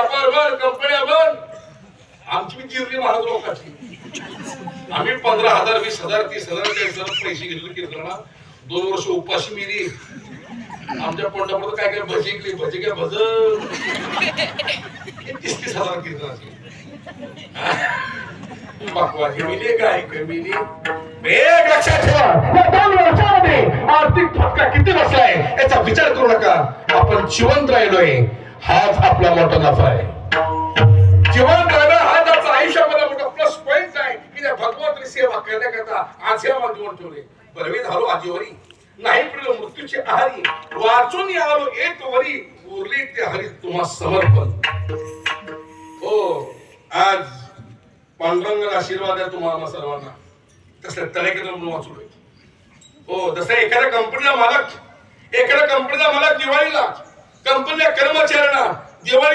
व्यापार बंद, कंपन्या बंद. आमची मी जिरली महाराज लोकांची. आम्ही 15,000 20,000 30,000 40,000 पैसे घेतले कीर्तना. 2 वर्ष उपाशी मिली. आमच्या पोटापुरतं काय काय भजी केली, भजी काय भज 30,000 कीर्तनाची. बाकवाची मिली काय कमिली. एक लक्षात ठेवा, या 2 वर्षामध्ये आर्थिक फटका किती बसलाय याचा विचार करू नका. आपण जिवंत राहिलोय, हाच आपला मोठा नफा आहे. जिवंत राहणं हाच आपला आयुष्यामध्ये मोठा प्लस पॉइंट आहे की त्या भगवंताची सेवा करण्याकरता आजच्या जीवन ठेवले. बरवे झालो आजीवरी, नाही पडलो मृत्यूची आहारी, वाचून आलो एक वरी, उरली ते हरी तुम्हा समर्पण. हो, आज पांडुरंगाचा आशीर्वाद आहे तुम्हाला सर्वांना. तसल्या तळेकडून वाचलोय. हो, जसं एखाद्या कंपनीचा मालक दिवाळीला कंपनीच्या कर्मचाऱ्यांना दिवाळी